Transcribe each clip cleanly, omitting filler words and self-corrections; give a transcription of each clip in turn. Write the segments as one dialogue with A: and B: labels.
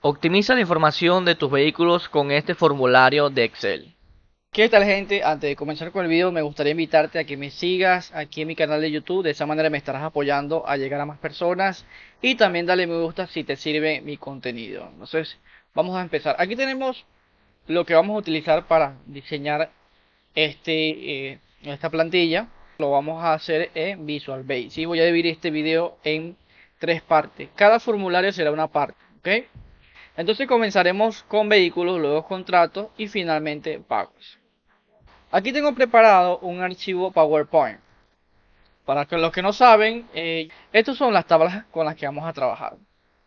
A: Optimiza la información de tus vehículos con este formulario de Excel.
B: ¿Qué tal, gente? Antes de comenzar con el video me gustaría invitarte a que me sigas aquí en mi canal de YouTube. De esa manera me estarás apoyando a llegar a más personas. Y también dale me gusta si te sirve mi contenido. Entonces vamos a empezar. Aquí tenemos lo que vamos a utilizar para diseñar esta plantilla. Lo vamos a hacer en Visual Basic. Y voy a dividir este video en tres partes. Cada formulario será una parte, ¿ok? Entonces comenzaremos con vehículos, luego contratos y finalmente pagos. Aquí tengo preparado un archivo PowerPoint. Para que los que no saben, estas son las tablas con las que vamos a trabajar.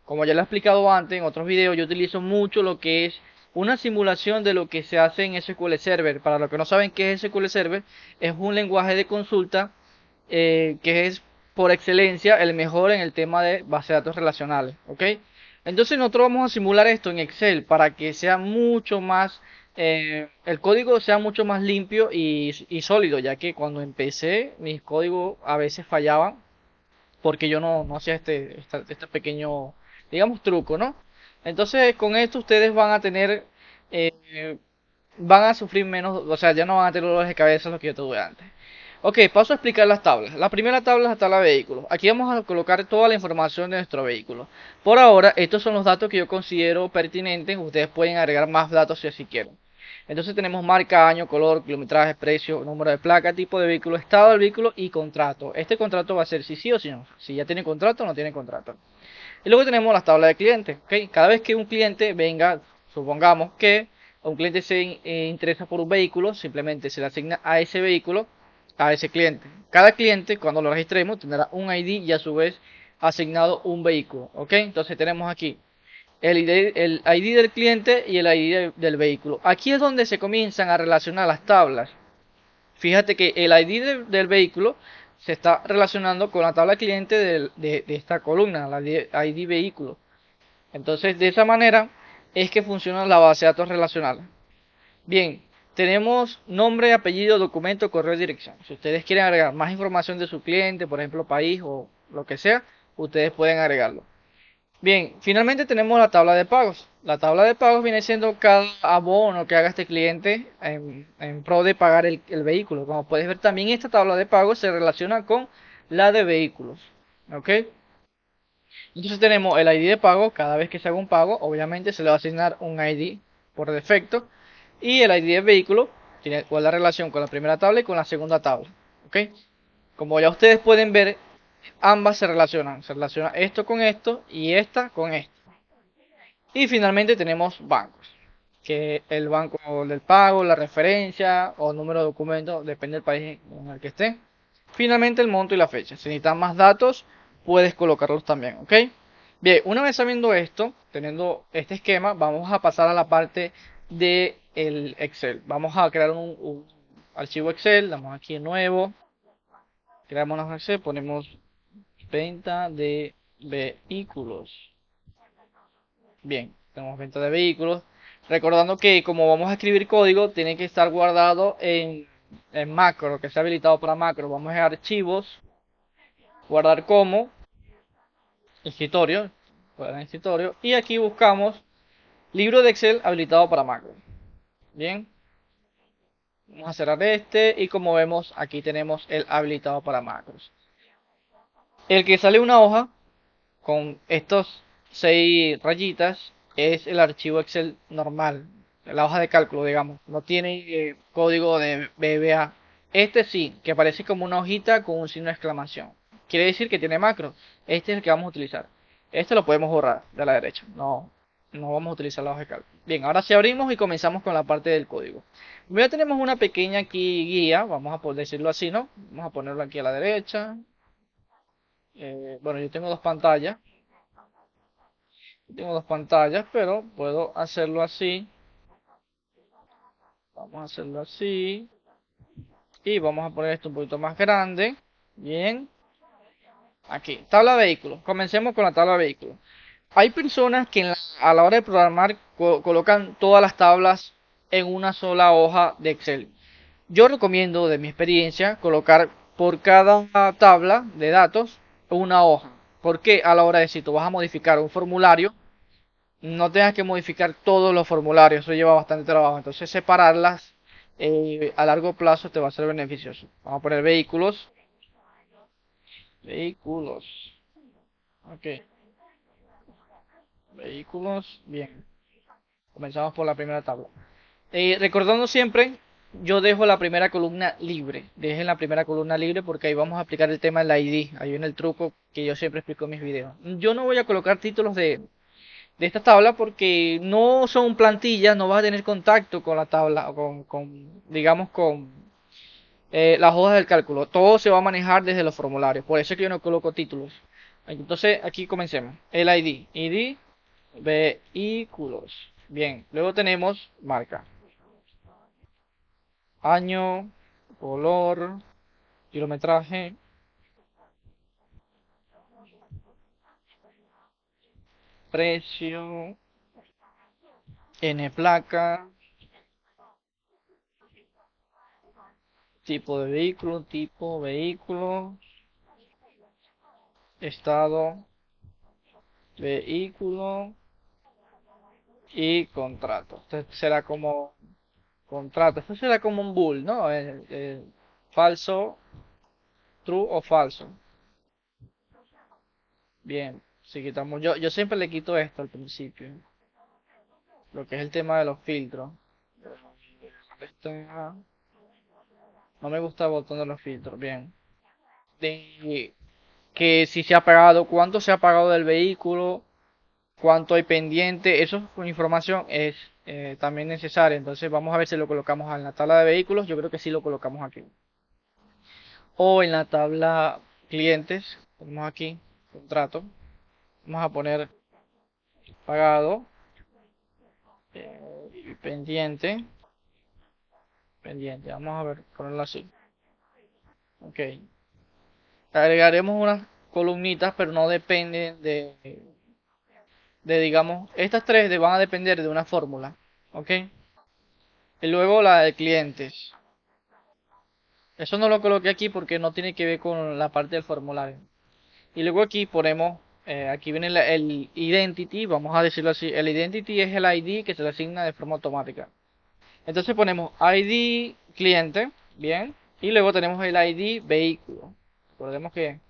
B: Como ya lo he explicado antes en otros videos, yo utilizo mucho lo que es una simulación de lo que se hace en SQL Server. Para los que no saben qué es SQL Server, es un lenguaje de consulta que es por excelencia el mejor en el tema de base de datos relacionales, ¿ok? Entonces nosotros vamos a simular esto en Excel para que sea mucho más, el código sea mucho más limpio y sólido, ya que cuando empecé mis códigos a veces fallaban porque yo no hacía este pequeño, digamos, truco, ¿no? Entonces con esto ustedes van a tener, van a sufrir menos, o sea, ya no van a tener dolores de cabeza lo que yo tuve antes. Ok, paso a explicar las tablas. La primera tabla es la tabla de vehículos. Aquí vamos a colocar toda la información de nuestro vehículo. Por ahora, estos son los datos que yo considero pertinentes. Ustedes pueden agregar más datos si así quieren. Entonces tenemos marca, año, color, kilometraje, precio, número de placa, tipo de vehículo, estado del vehículo y contrato. Este contrato va a ser si sí o si no. Si ya tiene contrato o no tiene contrato. Y luego tenemos las tablas de clientes. ¿Okay? Cada vez que un cliente venga, supongamos que un cliente se interesa por un vehículo, simplemente se le asigna a ese vehículo, a ese cliente. Cada cliente, cuando lo registremos, tendrá un ID y a su vez asignado un vehículo. ¿Ok? Entonces tenemos aquí el ID del cliente y el ID del vehículo. Aquí es donde se comienzan a relacionar las tablas. Fíjate que el ID del vehículo se está relacionando con la tabla cliente de esta columna, la ID vehículo. Entonces, de esa manera es que funciona la base de datos relacional. Bien, tenemos nombre, apellido, documento, correo y dirección. Si ustedes quieren agregar más información de su cliente, por ejemplo, país o lo que sea, ustedes pueden agregarlo. Bien, finalmente tenemos la tabla de pagos. La tabla de pagos viene siendo cada abono que haga este cliente en pro de pagar el vehículo. Como puedes ver, también esta tabla de pagos se relaciona con la de vehículos. ¿Ok? Entonces tenemos el ID de pago. Cada vez que se haga un pago, obviamente se le va a asignar un ID por defecto. Y el ID de vehículo tiene cuál la relación con la primera tabla y con la segunda tabla. ¿Ok? Como ya ustedes pueden ver, ambas se relacionan. Se relaciona esto con esto y esta con esto. Y finalmente tenemos bancos, que el banco del pago, la referencia o número de documento, depende del país en el que esté. Finalmente el monto y la fecha. Si necesitan más datos, puedes colocarlos también, ¿ok? Bien, una vez sabiendo esto, teniendo este esquema, vamos a pasar a la parte de el Excel. Vamos a crear un archivo Excel, damos aquí en nuevo, creamos un Excel, ponemos venta de vehículos. Bien, tenemos venta de vehículos. Recordando que como vamos a escribir código, tiene que estar guardado en macro, que sea habilitado para macro. Vamos a archivos, guardar como, escritorio, guardar en escritorio. Y aquí buscamos libro de Excel habilitado para macro. Bien, vamos a cerrar este y como vemos aquí tenemos el habilitado para macros. El que sale una hoja con estos 6 rayitas es el archivo Excel normal, la hoja de cálculo, digamos. No tiene código de VBA. Este sí, que aparece como una hojita con un signo de exclamación. Quiere decir que tiene macro. Este es el que vamos a utilizar. Este lo podemos borrar de la derecha. No vamos a utilizar la hoja de cálculo. Bien, ahora sí abrimos y comenzamos con la parte del código. Ya tenemos una pequeña aquí guía, vamos a poder decirlo así, ¿no? Vamos a ponerlo aquí a la derecha. Bueno, yo tengo dos pantallas. Tengo dos pantallas, pero puedo hacerlo así. Vamos a hacerlo así. Y vamos a poner esto un poquito más grande. Bien. Aquí, tabla de vehículos. Comencemos con la tabla de vehículos. Hay personas que a la hora de programar colocan todas las tablas en una sola hoja de Excel. Yo recomiendo, de mi experiencia, colocar por cada tabla de datos una hoja. Porque a la hora de si tú vas a modificar un formulario, no tengas que modificar todos los formularios, eso lleva bastante trabajo. Entonces separarlas a largo plazo te va a ser beneficioso. Vamos a poner vehículos. Vehículos. Ok. Vehículos. Bien. Comenzamos por la primera tabla. Recordando siempre, yo dejo la primera columna libre. Dejen la primera columna libre porque ahí vamos a aplicar el tema del ID. Ahí viene el truco que yo siempre explico en mis videos. Yo no voy a colocar títulos de esta tabla porque no son plantillas, no vas a tener contacto con la tabla o digamos, con las hojas del cálculo. Todo se va a manejar desde los formularios. Por eso es que yo no coloco títulos. Entonces, aquí comencemos. El ID. ID, vehículos. Bien, luego tenemos marca. Año, color, kilometraje, precio, N placa, tipo vehículo, estado, vehículo y contrato. Esto será como contrato. Esto será como un bool, ¿no? Falso, true o falso. Bien, si quitamos, yo siempre le quito esto al principio, lo que es el tema de los filtros. Está- no me gusta el botón de los filtros, bien. De que si se ha pagado, cuánto se ha pagado del vehículo, cuánto hay pendiente, eso con información es también necesaria. Entonces vamos a ver si lo colocamos en la tabla de vehículos, yo creo que sí lo colocamos aquí. O en la tabla clientes, ponemos aquí, contrato, vamos a poner pagado, pendiente, pendiente, vamos a ver, ponerlo así. Ok. Agregaremos unas columnitas, pero no dependen digamos, estas tres van a depender de una fórmula. Ok. Y luego la de clientes. Eso no lo coloqué aquí porque no tiene que ver con la parte del formulario. Y luego aquí ponemos, aquí viene el identity, vamos a decirlo así. El identity es el ID que se le asigna de forma automática. Entonces ponemos ID cliente, bien. Y luego tenemos el ID vehículo. Recordemos que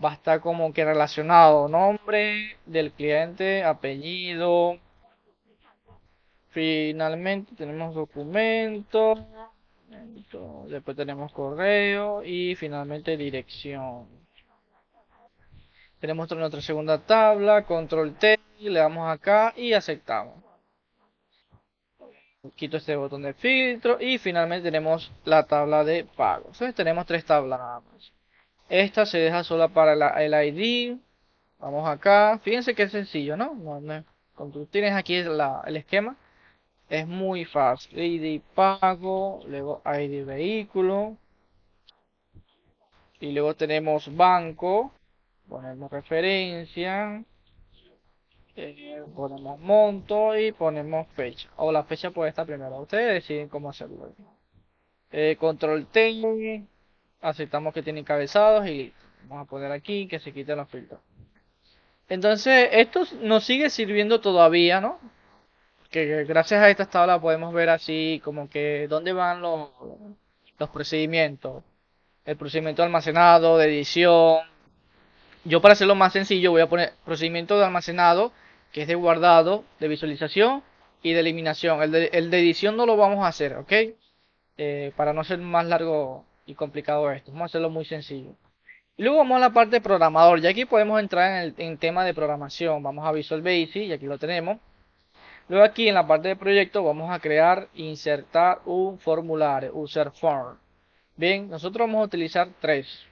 B: va a estar como que relacionado nombre del cliente, apellido. Finalmente tenemos documento, después tenemos correo y finalmente dirección. Tenemos nuestra segunda tabla, control T, le damos acá y aceptamos. Quito este botón de filtro y finalmente tenemos la tabla de pagos. Entonces tenemos tres tablas nada más. Esta se deja sola para el ID. Vamos acá. Fíjense que es sencillo, ¿no? Cuando tú tienes aquí el esquema, es muy fácil. ID pago, luego ID vehículo. Y luego tenemos banco. Ponemos referencia. Ponemos monto y ponemos fecha. O la fecha puede estar primero. Ustedes deciden cómo hacerlo. Control T. Aceptamos que tiene encabezados y vamos a poner aquí que se quiten los filtros. Entonces, esto nos sigue sirviendo todavía, ¿no? Que gracias a estas tablas podemos ver así como que dónde van los procedimientos. El procedimiento de almacenado, de edición. Yo para hacerlo más sencillo voy a poner procedimiento de almacenado, que es de guardado, de visualización y de eliminación. El de edición no lo vamos a hacer, ¿ok? Para no ser más largo y complicado esto. Vamos a hacerlo muy sencillo. Y luego vamos a la parte de programador. Y aquí podemos entrar en tema de programación. Vamos a Visual Basic y aquí lo tenemos. Luego aquí en la parte de proyecto vamos a crear, insertar un formulario, user form. Bien, nosotros vamos a utilizar tres.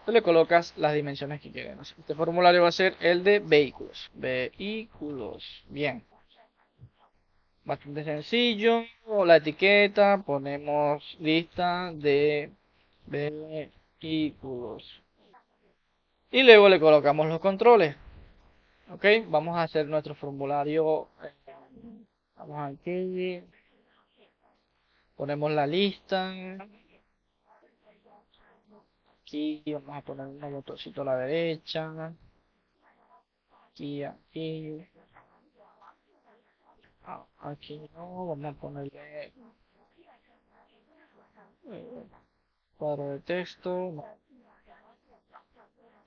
B: Tú le colocas las dimensiones que quieren. Este formulario va a ser el de vehículos. Vehículos. Bien. Bastante sencillo. La etiqueta, ponemos lista de vehículos. Y luego le colocamos los controles. Ok, vamos a hacer nuestro formulario. Vamos aquí. Ponemos la lista. Aquí vamos a poner un botoncito a la derecha. Aquí, aquí. Aquí no, vamos a ponerle cuadro de texto, no.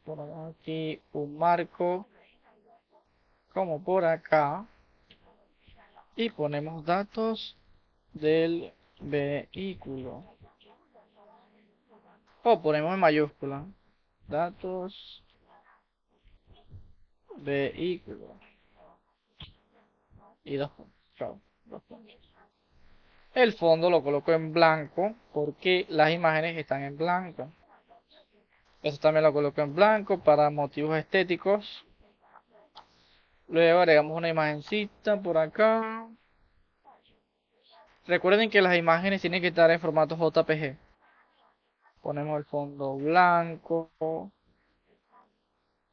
B: Ponemos aquí un marco como por acá y ponemos datos del vehículo o ponemos en mayúscula datos vehículo y dos puntos. Chao, dos puntos. El fondo lo coloco en blanco porque las imágenes están en blanco. Esto también lo coloco en blanco para motivos estéticos. Luego agregamos una imagencita por acá. Recuerden que las imágenes tienen que estar en formato JPG. Ponemos el fondo blanco.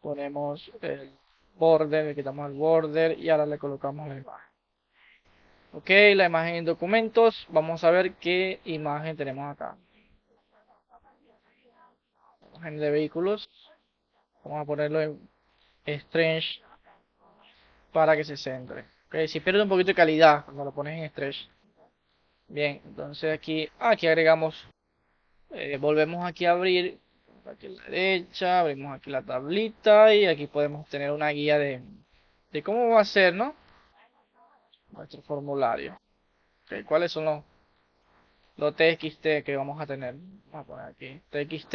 B: Ponemos el border, le quitamos el border y ahora le colocamos la imagen. Ok, la imagen en documentos. Vamos a ver qué imagen tenemos acá. Imagen de vehículos. Vamos a ponerlo en stretch para que se centre. Okay, si pierde un poquito de calidad cuando lo pones en stretch. Bien, entonces aquí agregamos, volvemos aquí a abrir, aquí a la derecha, abrimos aquí la tablita y aquí podemos tener una guía de cómo va a ser, ¿no? Nuestro formulario. Okay, ¿cuáles son los TXT que vamos a tener? Vamos a poner aquí TXT.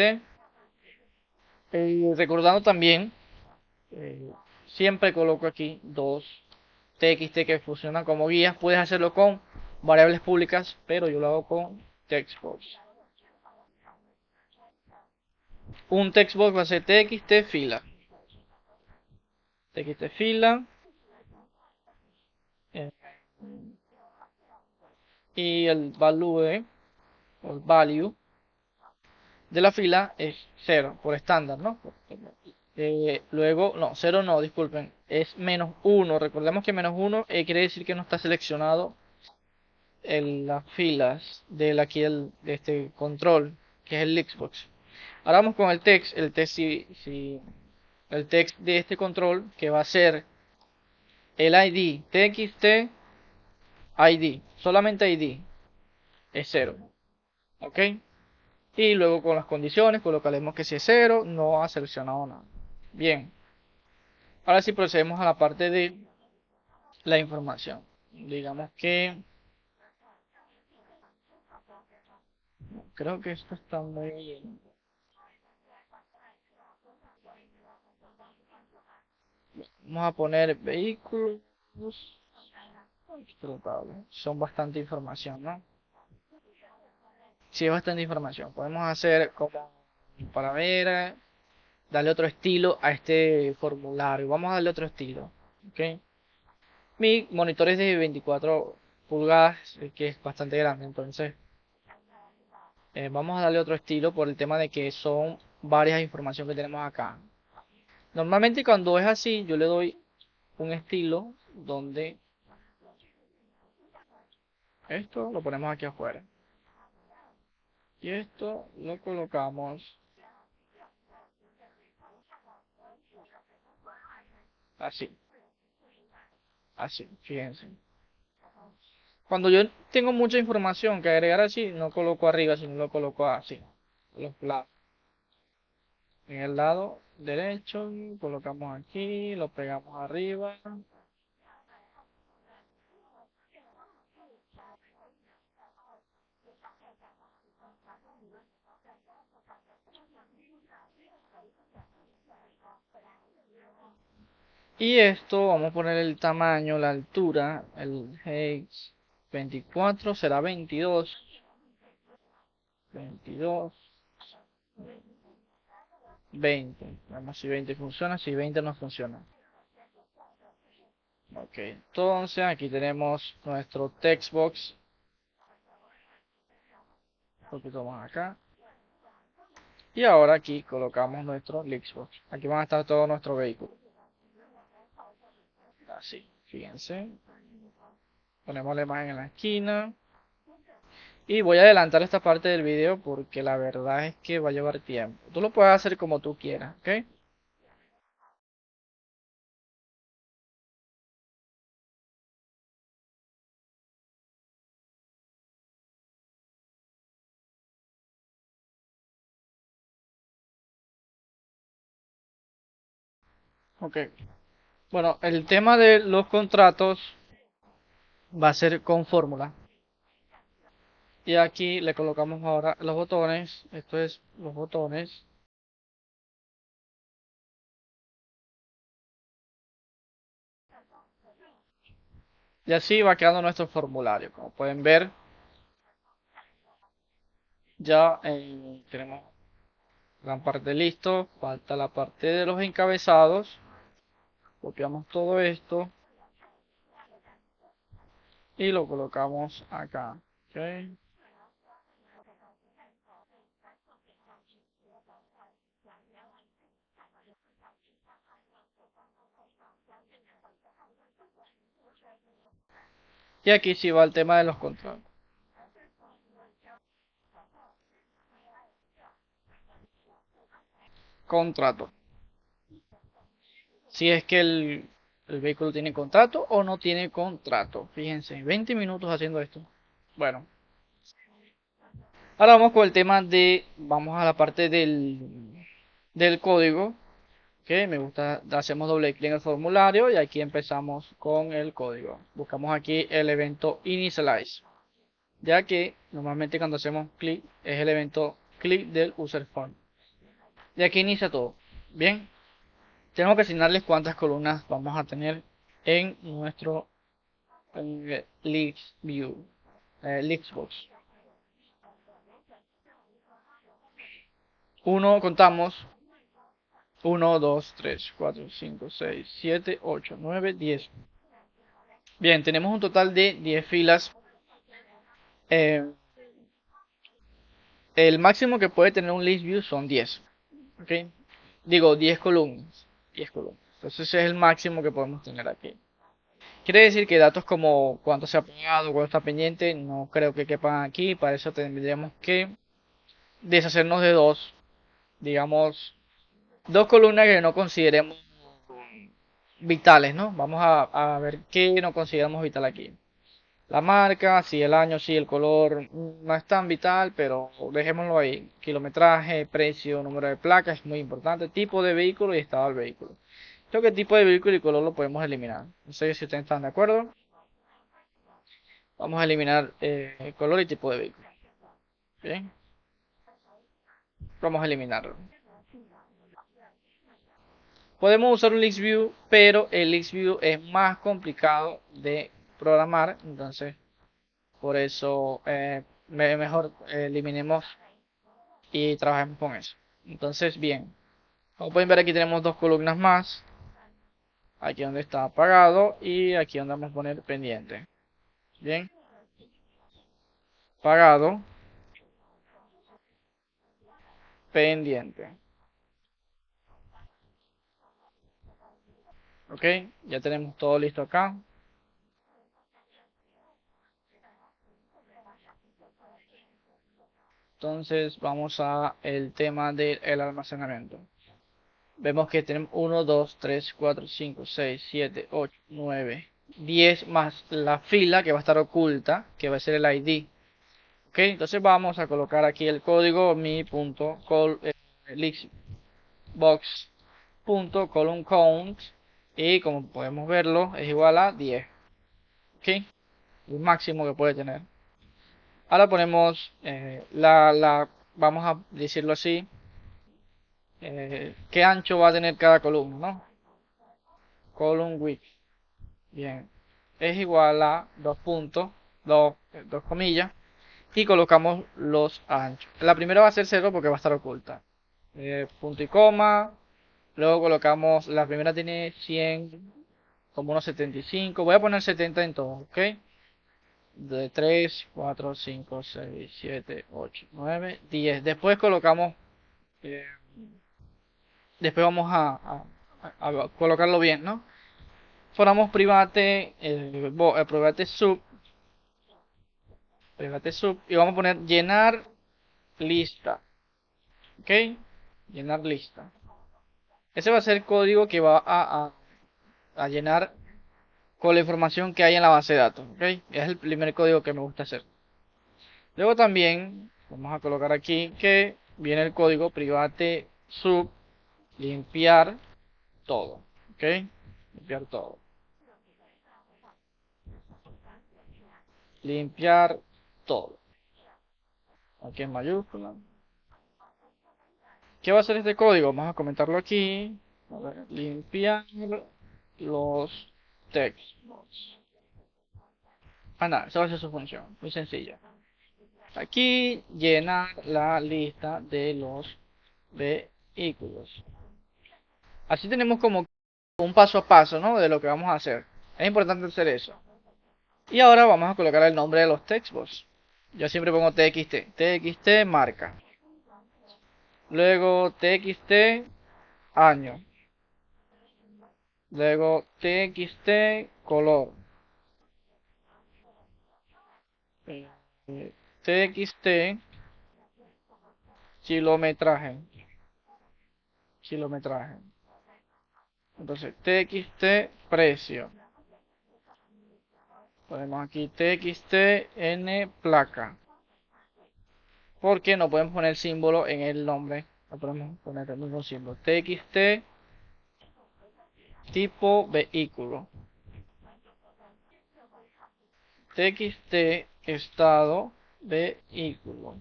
B: Recordando también, siempre coloco aquí dos TXT que funcionan como guías. Puedes hacerlo con variables públicas, pero yo lo hago con textbox. Un textbox va a ser TXT fila. TXT fila. eh, y el value, o el value de la fila es 0 por estándar, ¿no? Luego, no, 0 no, disculpen, es -1. Recordemos que -1 quiere decir que no está seleccionado en las filas de este control, que es el Xbox. Ahora vamos con el text. El text, el text de este control, que va a ser el ID, TXT ID, solamente ID, es 0. ¿Ok? Y luego con las condiciones colocaremos que si es 0, no ha seleccionado nada. Bien. Ahora sí procedemos a la parte de la información. Digamos que creo que esto está muy... Vamos a poner vehículos. Son bastante información, ¿no? Sí, es bastante información. Podemos hacer como para ver, darle otro estilo a este formulario. Vamos a darle otro estilo. ¿Ok? Mi monitor es de 24 pulgadas, que es bastante grande. Entonces, vamos a darle otro estilo por el tema de que son varias informaciones que tenemos acá. Normalmente cuando es así, yo le doy un estilo donde esto lo ponemos aquí afuera. Y esto lo colocamos así. Así, fíjense. Cuando yo tengo mucha información que agregar así, no coloco arriba, sino lo coloco así. Los lados. En el lado derecho, colocamos aquí, lo pegamos arriba. Y esto, vamos a poner el tamaño, la altura, el height 24 será 22. 22, 20. Vamos si 20 funciona, si 20 no funciona. Ok, entonces aquí tenemos nuestro text box. Un poquito más acá. Y ahora aquí colocamos nuestro Lixbox. Aquí van a estar todos nuestros vehículos. Así, fíjense. Ponemos la imagen en la esquina. Y voy a adelantar esta parte del video porque la verdad es que va a llevar tiempo. Tú lo puedes hacer como tú quieras, ¿ok? Ok. Bueno, el tema de los contratos va a ser con fórmula. Y aquí le colocamos ahora los botones. Esto es los botones. Y así va quedando nuestro formulario. Como pueden ver, ya tenemos gran parte listo. Falta la parte de los encabezados. Copiamos todo esto y lo colocamos acá. ¿Ok? Y aquí sí va el tema de los contratos. Contrato. Si es que el vehículo tiene contrato o no tiene contrato. Fíjense, 20 minutos haciendo esto. Bueno, ahora vamos con el tema de, vamos a la parte del código. Que me gusta, hacemos doble clic en el formulario y aquí empezamos con el código. Buscamos aquí el evento initialize. Ya que normalmente cuando hacemos clic es el evento clic del user form. Y aquí inicia todo. Bien, tenemos que asignarles cuántas columnas vamos a tener en nuestro list view, list box. Uno, contamos. 1, 2, 3, 4, 5, 6, 7, 8, 9, 10. Bien, tenemos un total de 10 filas. Eh, el máximo que puede tener un list view son 10. ¿Ok? Digo, 10 columnas. 10 columnas. Entonces ese es el máximo que podemos tener aquí. Quiere decir que datos como cuánto se ha pagado, cuánto está pendiente, no creo que quepan aquí. Para eso tendríamos que deshacernos de dos. Digamos, dos columnas que no consideremos vitales, ¿no? Vamos a ver qué no consideramos vital aquí. La marca, sí, el año, sí, el color, no es tan vital, pero dejémoslo ahí. Kilometraje, precio, número de placa es muy importante. Tipo de vehículo y estado del vehículo. Creo que tipo de vehículo y color lo podemos eliminar. No sé si ustedes están de acuerdo. Vamos a eliminar color y tipo de vehículo. Bien, vamos a eliminarlo. Podemos usar un LixView, pero el LixView es más complicado de programar. Entonces, por eso mejor eliminemos y trabajemos con eso. Entonces, bien, como pueden ver aquí tenemos dos columnas más. Aquí donde está apagado y aquí donde vamos a poner pendiente. Bien, pagado, pendiente. Ok, ya tenemos todo listo acá. Entonces vamos a el tema del almacenamiento. Vemos que tenemos 1, 2, 3, 4, 5, 6, 7, 8, 9, 10 más la fila que va a estar oculta, que va a ser el ID. Ok, entonces vamos a colocar aquí el código mi.lixbox.column.count y como podemos verlo es igual a 10. Ok, el máximo que puede tener. Ahora ponemos vamos a decirlo así, qué ancho va a tener cada columna, ¿no? Column width. Bien, es igual a 2 puntos, 2 comillas, y colocamos los anchos. La primera va a ser 0 porque va a estar oculta. Punto y coma, luego colocamos, la primera tiene 100, como unos 75, voy a poner 70 en todo, ¿ok? De 3, 4, 5, 6, 7, 8, 9, 10. Después colocamos, eh, después vamos a colocarlo bien, ¿no? Formamos private, private sub, y vamos a poner llenar lista, ¿ok? Llenar lista. Ese va a ser el código que va a llenar con la información que hay en la base de datos, ¿ok? Es el primer código que me gusta hacer. Luego también vamos a colocar aquí que viene el código private sub limpiar todo, ¿Ok? Limpiar todo. Limpiar todo. Aquí en mayúscula. ¿Qué va a hacer este código? Vamos a comentarlo aquí. A ver, limpiar los textos. Ah, nada, esa va a ser su función. Muy sencilla. Aquí llenar la lista de los vehículos. Así tenemos como un paso a paso, ¿no? De lo que vamos a hacer. Es importante hacer eso. Y ahora vamos a colocar el nombre de los textbox. Yo siempre pongo TXT. TXT marca. Luego TXT año. Luego TXT color. TXT kilometraje. Kilometraje. Entonces TXT precio. Ponemos aquí TXT N placa. Porque no podemos poner símbolo en el nombre. No podemos poner el mismo símbolo. TXT tipo vehículo. TXT estado vehículo.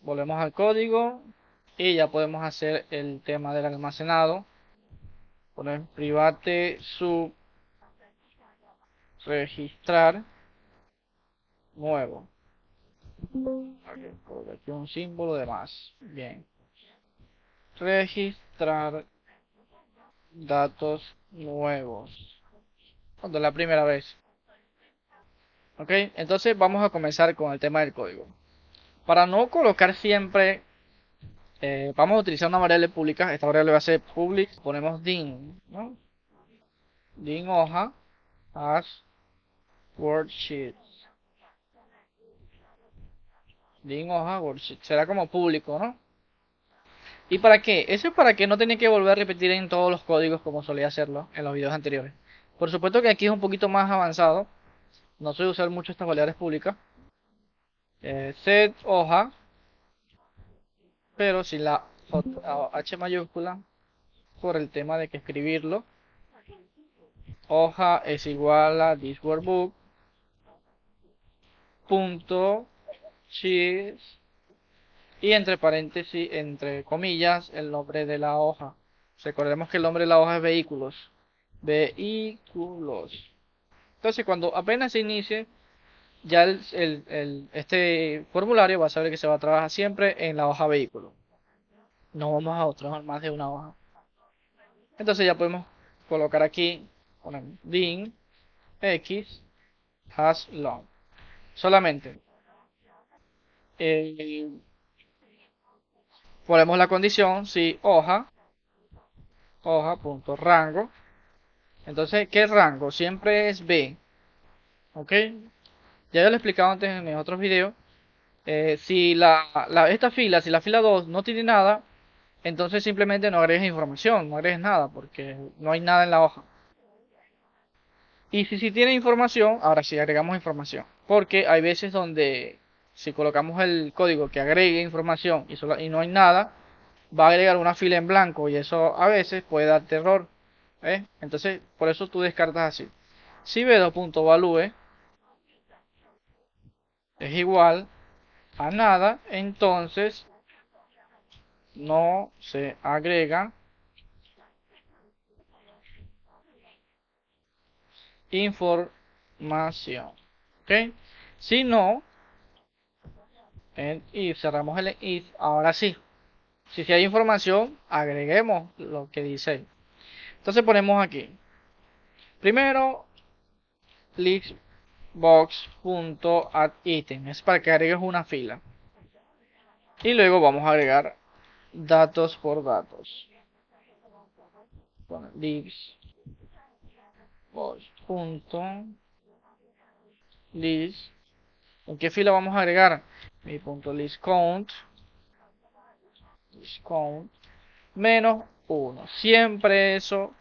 B: Volvemos al código y ya podemos hacer el tema del almacenado. Poner private sub registrar nuevo. Aquí un símbolo de más. Bien. Registrar datos nuevos. Cuando es la primera vez. Ok, entonces vamos a comenzar con el tema del código. Para no colocar siempre, vamos a utilizar una variable pública. Esta variable va a ser public. Ponemos din, ¿no? Din hoja as worksheets. Din hoja worksheet. Será como público, ¿no? ¿Y para qué? Eso es para que no tenga que volver a repetir en todos los códigos como solía hacerlo en los videos anteriores. Por supuesto que aquí es un poquito más avanzado. No soy usar mucho estas variables públicas. Set hoja, pero sin la H mayúscula por el tema de que escribirlo. Hoja es igual a this workbook punto sheets y entre paréntesis, entre comillas, el nombre de la hoja. Recordemos que el nombre de la hoja es vehículos. Vehículos. Entonces, cuando apenas se inicie, ya este formulario va a saber que se va a trabajar siempre en la hoja vehículo. No vamos a trabajar más de una hoja. Entonces ya podemos colocar aquí, ponemos din x has long. Solamente eh, ponemos la condición si hoja.rango. Entonces, ¿qué rango? Siempre es B. ¿Ok? Ya yo lo he explicado antes en mis otros videos. Si esta fila, si la fila 2 no tiene nada, entonces simplemente no agregues información, no agregues nada, porque no hay nada en la hoja. Y si tiene información, ahora sí agregamos información. Porque hay veces donde si colocamos el código que agregue información y no hay nada, va a agregar una fila en blanco y eso a veces puede darte error. Entonces, por eso tú descartas así. Si b2.value es igual a nada, entonces no se agrega información. ¿Ok? Si no, en if cerramos el if, ahora sí. Si hay información, agreguemos lo que dice. Entonces ponemos aquí. Primero, listbox.addItem. Es para que agregues una fila. Y luego vamos a agregar datos por datos. Listbox.list. ¿En qué fila vamos a agregar? Mi punto list count menos 1. Siempre eso,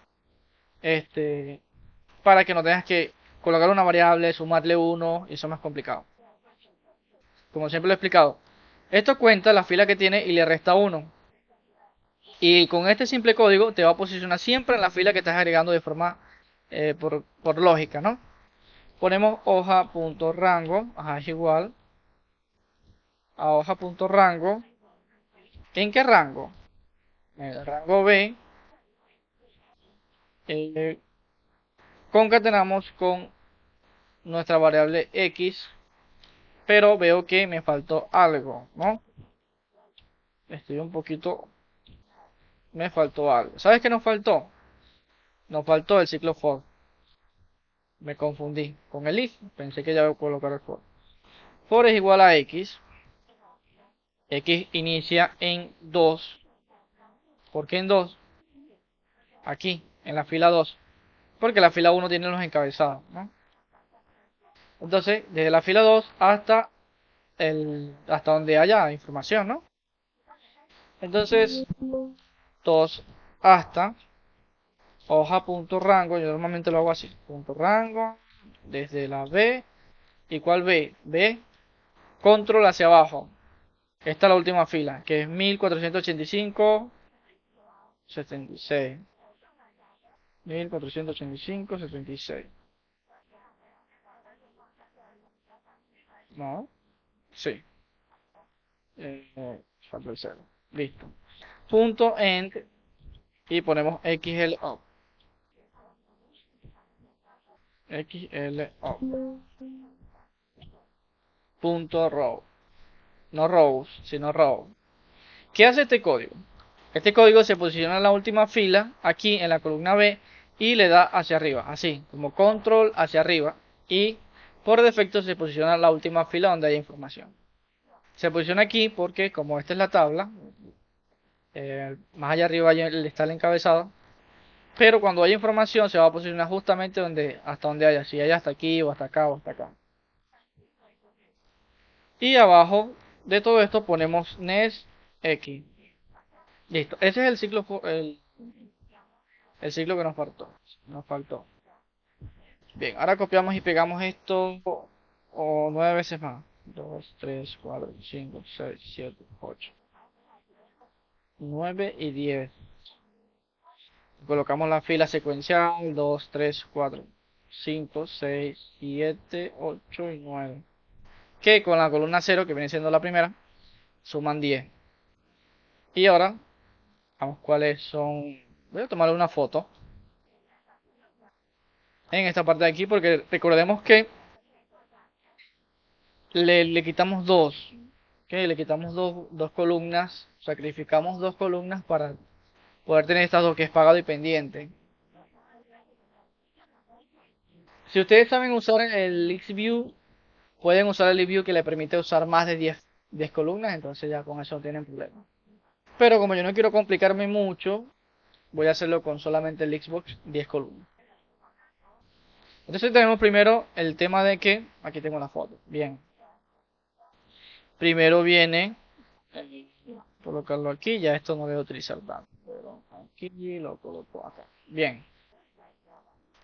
B: para que no tengas que colocar una variable, sumarle 1, y eso es más complicado. Como siempre lo he explicado, esto cuenta la fila que tiene y le resta 1. Y con este simple código te va a posicionar siempre en la fila que estás agregando de forma por lógica, ¿no? Ponemos hoja.rango, ajá, es igual a hoja.rango. ¿En qué rango? En el rango B. eh, Concatenamos con nuestra variable X, pero veo que me faltó algo, ¿no? Estoy un poquito, me faltó algo. ¿Sabes qué nos faltó? Nos faltó el ciclo for. Me confundí con el if, pensé que ya iba a colocar el for. For es igual a X. X inicia en 2. ¿Por qué en 2? Aquí, en la fila 2. Porque la fila 1 tiene los encabezados, ¿no? Entonces, desde la fila 2 hasta donde haya información, ¿no? Entonces, 2 hasta hoja.rango, yo normalmente lo hago así, punto rango, desde la B, ¿y cuál B? B, control hacia abajo. Esta es la última fila, que es 1485, 76. 1485, 76. No, sí. Falta el cero. Listo. Punto end y ponemos XLO. XLO. Punto row. No rows, sino row. ¿Qué hace este código? Este código se posiciona en la última fila, aquí en la columna B, y le da hacia arriba, así, como control hacia arriba, y por defecto se posiciona en la última fila donde hay información. Se posiciona aquí porque como esta es la tabla, más allá arriba está el encabezado, pero cuando haya información se va a posicionar justamente hasta donde haya, si hay hasta aquí o hasta acá o hasta acá. Y abajo de todo esto ponemos NES X. Listo, ese es el ciclo que nos faltó. Nos faltó. Bien, ahora copiamos y pegamos esto o 9 veces más. 2, 3, 4, 5, 6, 7, 8, 9 y 10. Colocamos la fila secuencial 2, 3, 4, 5, 6, 7, 8 y 9. Que con la columna 0, que viene siendo la primera, suman 10. Y ahora, vamos cuáles son. Voy a tomarle una foto en esta parte de aquí porque recordemos que le quitamos dos. Que le quitamos dos columnas, sacrificamos dos columnas para poder tener estas dos que es pagado y pendiente. Si ustedes saben usar el XView, pueden usar el XView que le permite usar más de 10 columnas, entonces ya con eso no tienen problema. Pero como yo no quiero complicarme mucho, voy a hacerlo con solamente el Xbox 10 columnas. Entonces tenemos primero el tema de que, aquí tengo la foto, bien. Primero viene, eh, colocarlo aquí, ya esto no debo utilizar tanto, pero aquí lo coloco acá. Bien.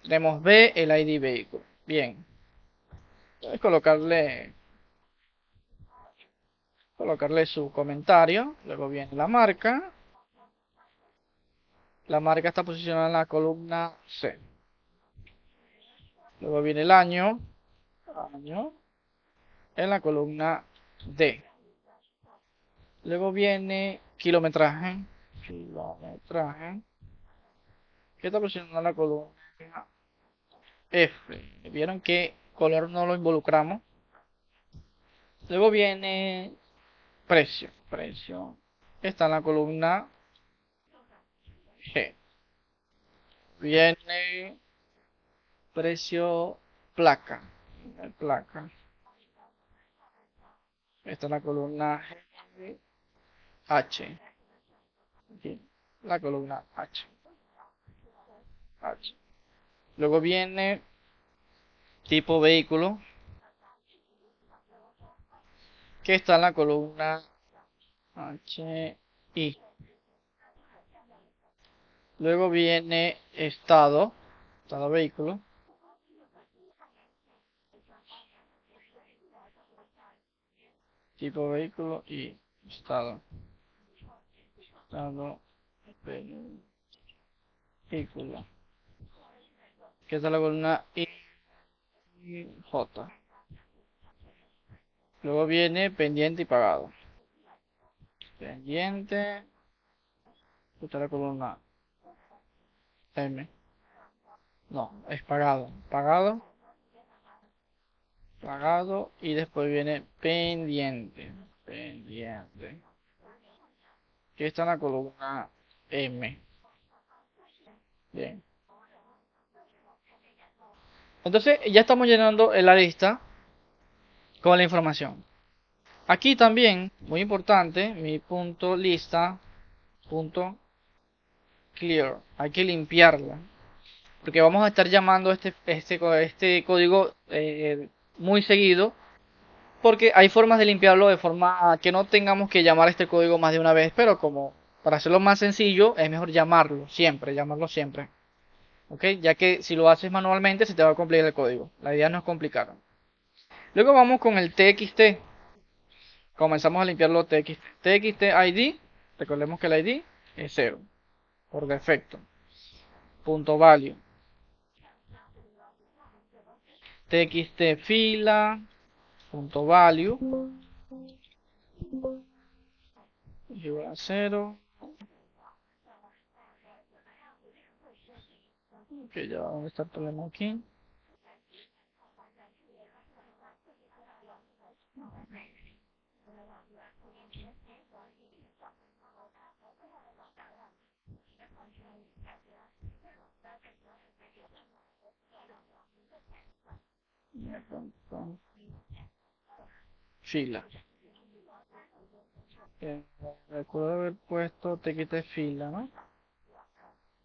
B: Tenemos B, el ID vehículo. Bien. Entonces colocarle su comentario. Luego viene la marca. La marca está posicionada en la columna C. Luego viene el año. Año. En la columna D. Luego viene kilometraje. Kilometraje. Que está posicionado en la columna F. Vieron que color no lo involucramos. Luego viene precio. Precio. Está en la columna G. Viene precio placa. Placa. Esta es la columna H. Aquí, la columna H. H. Luego viene tipo vehículo, que está en la columna H I. Luego viene estado, estado vehículo. Tipo vehículo y estado. Estado vehículo. Que es la columna I y J. Luego viene pendiente y pagado. Pendiente. Esta es la columna M. No, es pagado. Pagado. Pagado. Y después viene pendiente. Pendiente. Que está en la columna M. Bien. Entonces ya estamos llenando la lista con la información. Aquí también, muy importante, mi punto lista, punto clear. Hay que limpiarla. Porque vamos a estar llamando este código muy seguido. Porque hay formas de limpiarlo de forma que no tengamos que llamar este código más de una vez. Pero como para hacerlo más sencillo, es mejor llamarlo siempre. ¿Ok? Ya que si lo haces manualmente se te va a complicar el código. La idea no es complicarlo. Luego vamos con el TXT. Comenzamos a limpiarlo TXT. TXT ID. Recordemos que el ID es 0. Por defecto. Punto value. TXT fila. Punto value. Igual a 0. Ok, ya dónde está el problema aquí. Fila. Recuerdo haber puesto TXT fila, ¿no?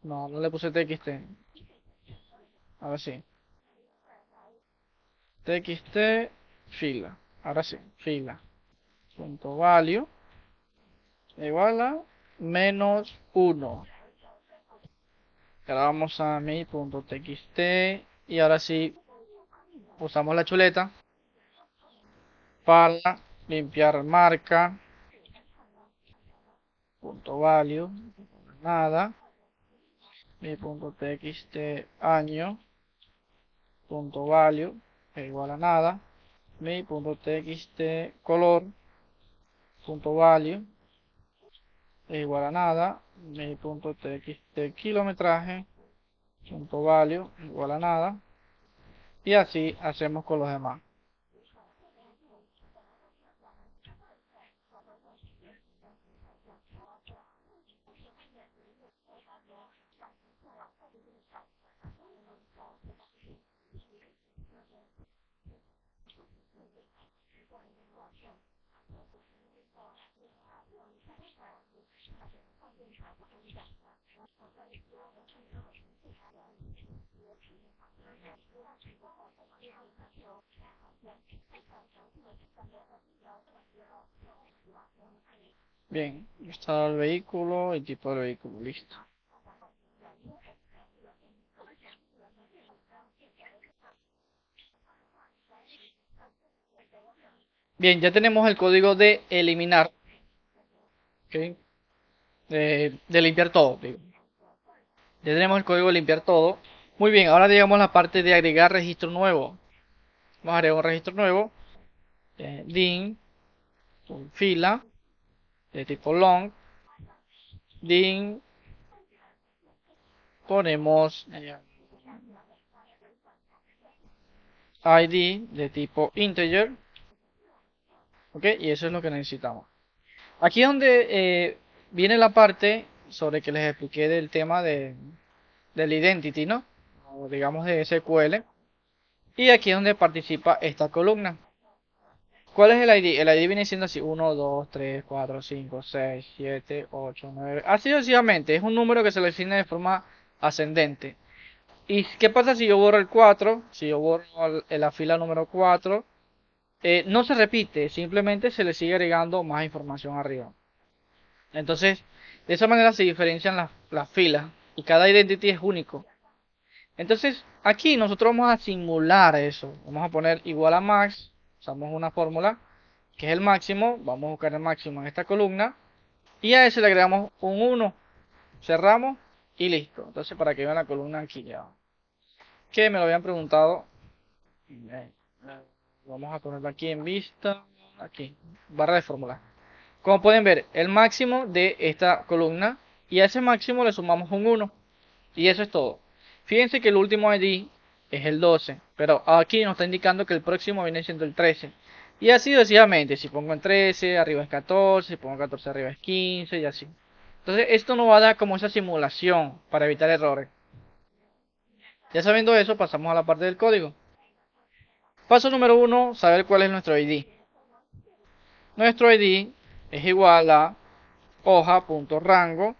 B: No, no le puse TXT. Ahora sí. TXT fila. Ahora sí, fila. Punto value igual a -1. Ahora vamos a mi punto TXT y ahora sí usamos la chuleta para limpiar marca. Punto value nada. Mi punto TXT año. Punto value igual a nada. Mi punto TXT color. Punto value igual a nada. Mi punto TXT kilometraje. Punto value igual a nada. Y así hacemos con los demás. Bien, estado del vehículo y tipo del vehículo, listo. Bien, ya tenemos el código de eliminar, ¿ok? De limpiar todo, digo. Ya tenemos el código de limpiar todo. Muy bien, ahora llegamos a la parte de agregar registro nuevo. Vamos a agregar un registro nuevo. Din, fila, de tipo long. Din, ponemos ID de tipo integer. Ok, y eso es lo que necesitamos. Aquí es donde viene la parte sobre que les expliqué del tema del identity, ¿no? O digamos de SQL. Y aquí es donde participa esta columna. ¿Cuál es el ID? El ID viene siendo así: 1, 2, 3, 4, 5, 6, 7, 8, 9. Así sucesivamente. Es un número que se le asigna de forma ascendente. ¿Y qué pasa si yo borro el 4? Si yo borro la fila número 4, no se repite, simplemente se le sigue agregando más información arriba. Entonces, de esa manera se diferencian las filas y cada identity es único. Entonces, aquí nosotros vamos a simular eso. Vamos a poner igual a max, usamos una fórmula que es el máximo, vamos a buscar el máximo en esta columna y a ese le agregamos un 1. cerramos y listo. Entonces para que vean la columna aquí ya. Que me lo habían preguntado. Vamos a ponerlo aquí en vista. Aquí, barra de fórmula. Como pueden ver, el máximo de esta columna. Y a ese máximo le sumamos un 1. Y eso es todo. Fíjense que el último ID es el 12. Pero aquí nos está indicando que el próximo viene siendo el 13. Y así sucesivamente. Si pongo en 13, arriba es 14. Si pongo 14, arriba es 15 y así. Entonces esto nos va a dar como esa simulación para evitar errores. Ya sabiendo eso, pasamos a la parte del código. Paso número 1, saber cuál es nuestro ID. Nuestro ID es igual a hoja.rango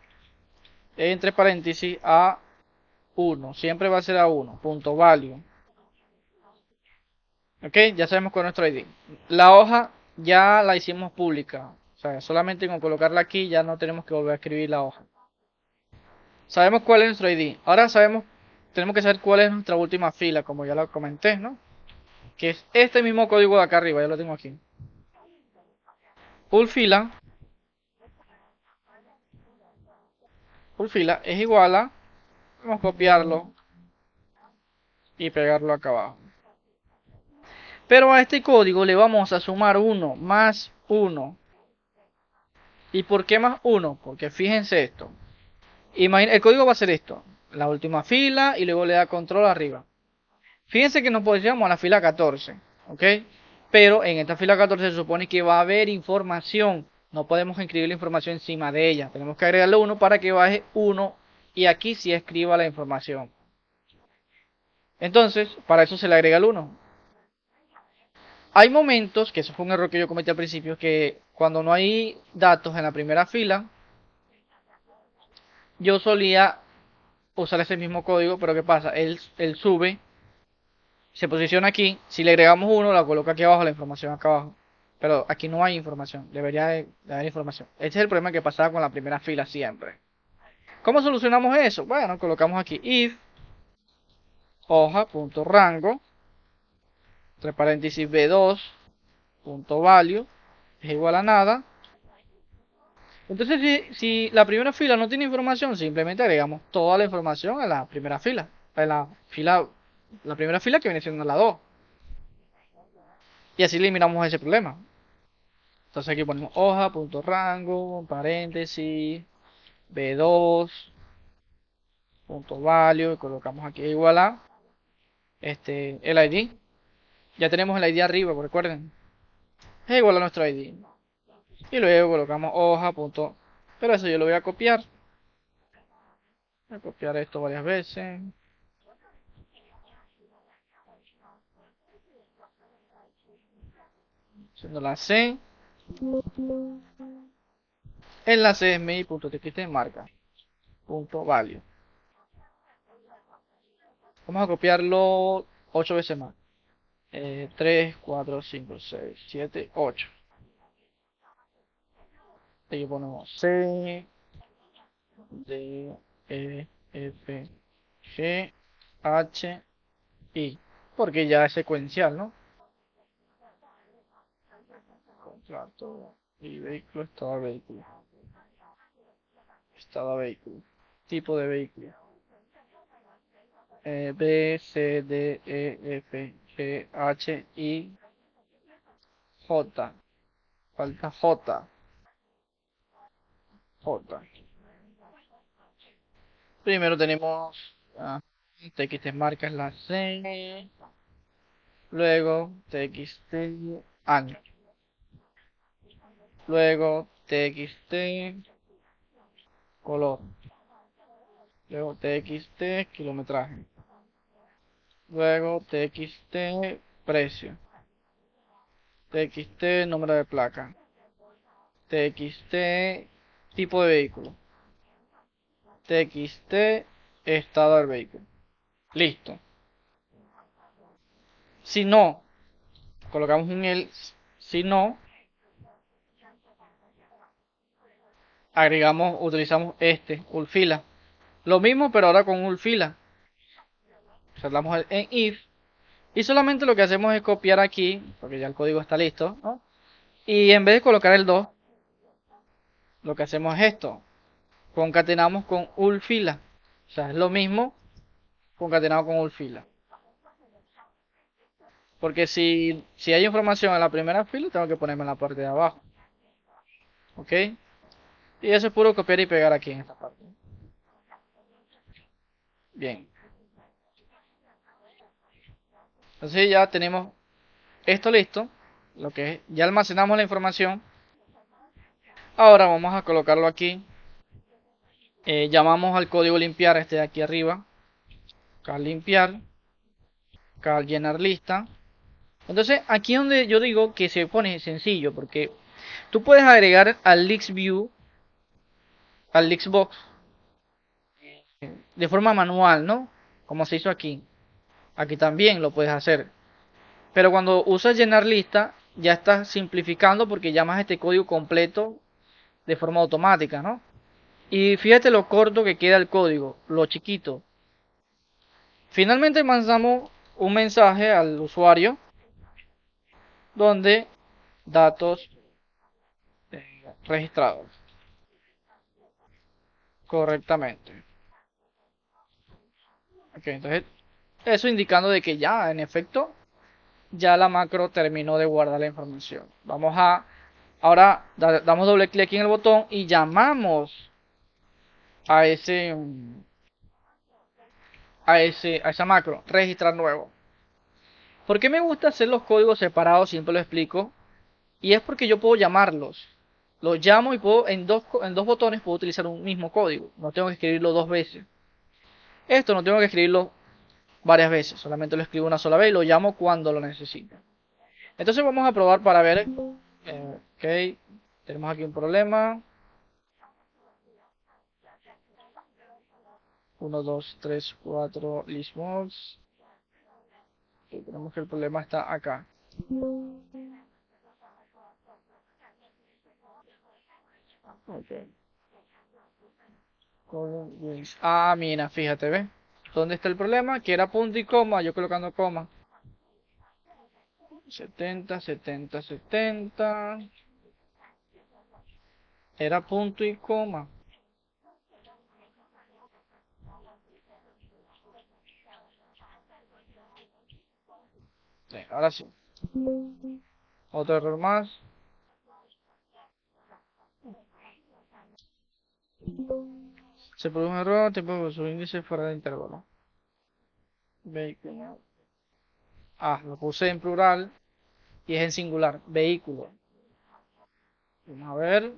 B: entre paréntesis a 1. Siempre va a ser a 1. Punto value. Ok, ya sabemos cuál es nuestro ID. La hoja ya la hicimos pública. O sea, solamente con colocarla aquí ya no tenemos que volver a escribir la hoja. Sabemos cuál es nuestro ID. Ahora tenemos que saber cuál es nuestra última fila, como ya lo comenté, ¿no? Que es este mismo código de acá arriba, ya lo tengo aquí. Full fila es igual a, vamos a copiarlo y pegarlo acá abajo. Pero a este código le vamos a sumar 1 más 1. ¿Y por qué más 1? Porque fíjense esto. El código va a ser esto. La última fila y luego le da control arriba. Fíjense que nos posicionamos a la fila 14. ¿Ok? Pero en esta fila 14 se supone que va a haber información. No podemos escribir la información encima de ella. Tenemos que agregarle 1 para que baje 1. Y aquí sí escriba la información. Entonces, para eso se le agrega el 1. Hay momentos, que eso fue un error que yo cometí al principio, que cuando no hay datos en la primera fila, yo solía usar ese mismo código, pero ¿qué pasa? Él sube, se posiciona aquí, si le agregamos 1, la coloca aquí abajo, la información acá abajo. Pero aquí no hay información, debería de haber información. Ese es el problema que pasaba con la primera fila siempre. ¿Cómo solucionamos eso? Bueno, colocamos aquí if hoja.rango, entre paréntesis b2.value es igual a nada. Entonces, si la primera fila no tiene información, simplemente agregamos toda la información a la primera fila. A la primera fila que viene siendo la 2. Y así eliminamos ese problema. Entonces aquí ponemos hoja.rango, paréntesis, b2.value, y colocamos aquí igual a el ID. Ya tenemos el ID arriba, recuerden. Es igual a nuestro ID. Y luego colocamos hoja. Pero eso yo lo voy a copiar. Voy a copiar esto varias veces. Haciendo la C. Enlace es mi.txt marca. Punto value. Vamos a copiarlo 8 veces más. 3, 4, 5, 6, 7, 8. Aquí ponemos C, D, E, F, G, H, I. Porque ya es secuencial, ¿no? Contrato y vehículo, estado de vehículo. Estado de vehículo. Tipo de vehículo. B, C, D, E, F, G, H, I, J. Falta J. J. Primero tenemos TXT marca es la C. Luego TXT año. Luego TXT color. Luego TXT kilometraje. Luego TXT precio. TXT número de placa. TXT tipo de vehículo. TXT estado del vehículo. Listo. Si no, colocamos un else. Si no, utilizamos ulfila. Lo mismo, pero ahora con ulfila. Cerramos en if. Y solamente lo que hacemos es copiar aquí, porque ya el código está listo, ¿no? Y en vez de colocar el 2, lo que hacemos es esto. concatenamos con ul fila. O sea, es lo mismo concatenado con ul fila. Porque si hay información en la primera fila, tengo que ponerme en la parte de abajo. ¿Ok? Y eso es puro copiar y pegar aquí en esta parte. Bien. Entonces ya tenemos esto listo. Lo que es, ya almacenamos la información. Ahora vamos a colocarlo aquí. Llamamos al código limpiar, este de aquí arriba. Cal limpiar. Cal llenar lista. Entonces aquí es donde yo digo que se pone sencillo. Porque tú puedes agregar al LixView, al Lixbox, de forma manual, ¿no? Como se hizo aquí. Aquí también lo puedes hacer. Pero cuando usas llenar lista, ya estás simplificando porque llamas este código completo de forma automática, ¿no? Y fíjate lo corto que queda el código, lo chiquito. Finalmente mandamos un mensaje al usuario donde datos registrados correctamente. Ok, entonces eso indicando de que ya, en efecto, ya la macro terminó de guardar la información. Vamos a, ahora damos doble clic aquí en el botón y llamamos a esa macro, registrar nuevo. ¿Por qué me gusta hacer los códigos separados? Siempre lo explico. Y es porque yo puedo llamarlos. Los llamo y puedo en dos botones puedo utilizar un mismo código. No tengo que escribirlo dos veces. Esto no tengo que escribirlo varias veces. Solamente lo escribo una sola vez y lo llamo cuando lo necesito. Entonces vamos a probar para ver. Ok. Tenemos aquí un problema. 1, 2, 3, 4 listmos. Tenemos que el problema está acá. Okay. Ah, mira, fíjate, ¿ves? ¿Dónde está el problema? Que era punto y coma, yo colocando coma. 70, 70, 70. Era punto y coma. Sí, ahora sí. Otro error más. Se produjo un error, tipo su índice fuera de intervalo. Vehículo. Ah, lo puse en plural y es en singular. Vehículo. Vamos a ver.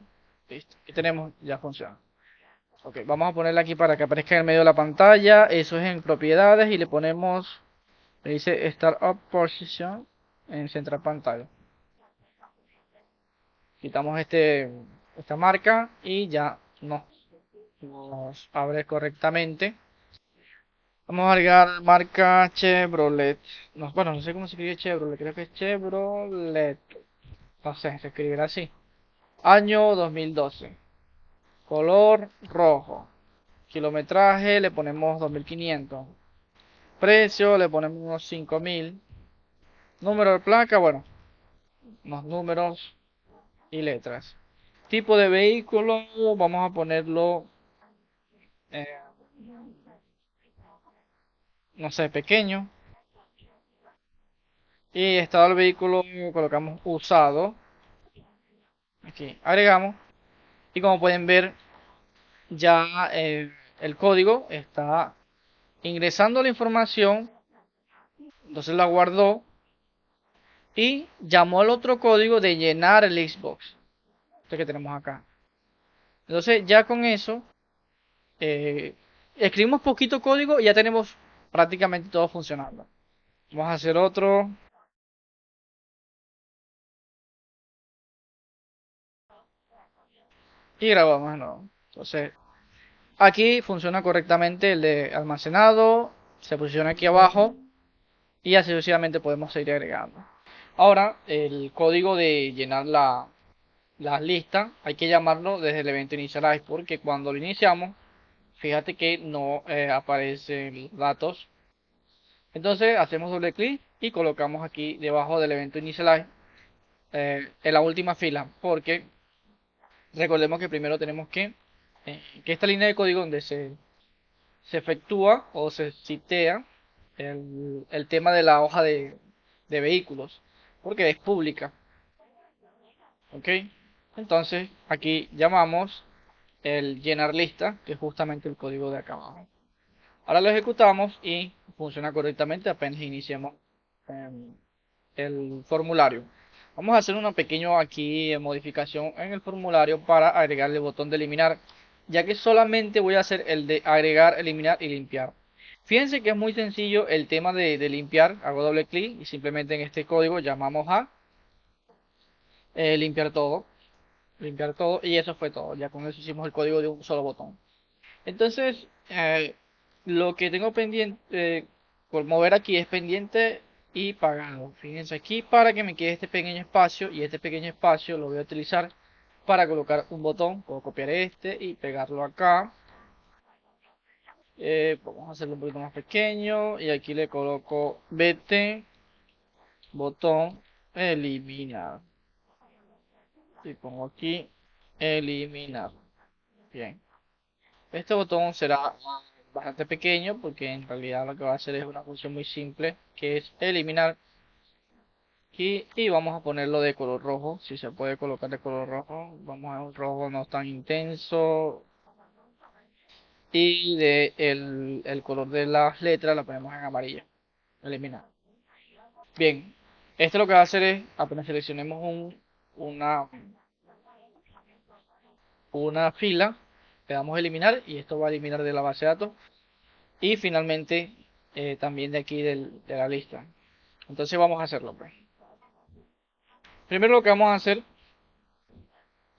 B: Listo. Aquí tenemos, ya funciona. Ok, vamos a ponerle aquí para que aparezca en el medio de la pantalla. Eso es en propiedades y le ponemos, le dice Start Up Position en central pantalla. Quitamos esta marca y ya nos abre correctamente. Vamos a agregar marca Chevrolet. No, bueno, no sé cómo se escribe Chevrolet, creo que es Chevrolet. No sé, se escribirá así. Año 2012. Color rojo. Kilometraje le ponemos 2500. Precio le ponemos unos 5000. Número de placa, bueno, unos números y letras. Tipo de vehículo, vamos a ponerlo, eh, no sé, pequeño. Y estado del vehículo colocamos usado. Aquí agregamos. Y como pueden ver, ya el código está ingresando la información. Entonces la guardó. Y llamó al otro código de llenar el Xbox. Este que tenemos acá. Entonces ya con eso eh, escribimos poquito código y ya tenemos prácticamente todo funcionando. Vamos a hacer otro. Y grabamos de nuevo. Entonces aquí funciona correctamente el de almacenado. Se posiciona aquí abajo. Y así sucesivamente podemos seguir agregando. Ahora el código de llenar la lista hay que llamarlo desde el evento inicialize. Porque cuando lo iniciamos, fíjate que no aparecen los datos. Entonces hacemos doble clic y colocamos aquí debajo del evento inicialize en la última fila. Porque recordemos que primero tenemos que que esta línea de código donde se efectúa o se citea el tema de la hoja de vehículos, porque es pública. ¿Ok? Entonces aquí llamamos el llenar lista, que es justamente el código de acá abajo. Ahora lo ejecutamos y funciona correctamente apenas iniciamos el formulario. Vamos a hacer una pequeña aquí modificación en el formulario para agregarle el botón de eliminar, ya que solamente voy a hacer el de agregar, eliminar y limpiar. Fíjense que es muy sencillo el tema de limpiar. Hago doble clic y simplemente en este código llamamos a limpiar todo. Limpiar todo y eso fue todo. Ya con eso hicimos el código de un solo botón. Entonces, lo que tengo pendiente por mover aquí es pendiente y pagado. Fíjense aquí para que me quede este pequeño espacio y este pequeño espacio lo voy a utilizar para colocar un botón. Puedo copiar este y pegarlo acá. Vamos a hacerlo un poquito más pequeño y aquí le coloco vete botón eliminar y pongo aquí eliminar. Bien. Este botón será bastante pequeño porque en realidad lo que va a hacer es una función muy simple que es eliminar y vamos a ponerlo de color rojo, si se puede colocar de color rojo. Vamos a un rojo no tan intenso y el color de las letras la ponemos en amarillo. Eliminar. Bien, esto lo que va a hacer es apenas seleccionemos una, una fila, le damos a eliminar y esto va a eliminar de la base de datos. Y finalmente también de aquí de la lista. Entonces vamos a hacerlo pues. Primero lo que vamos a hacer,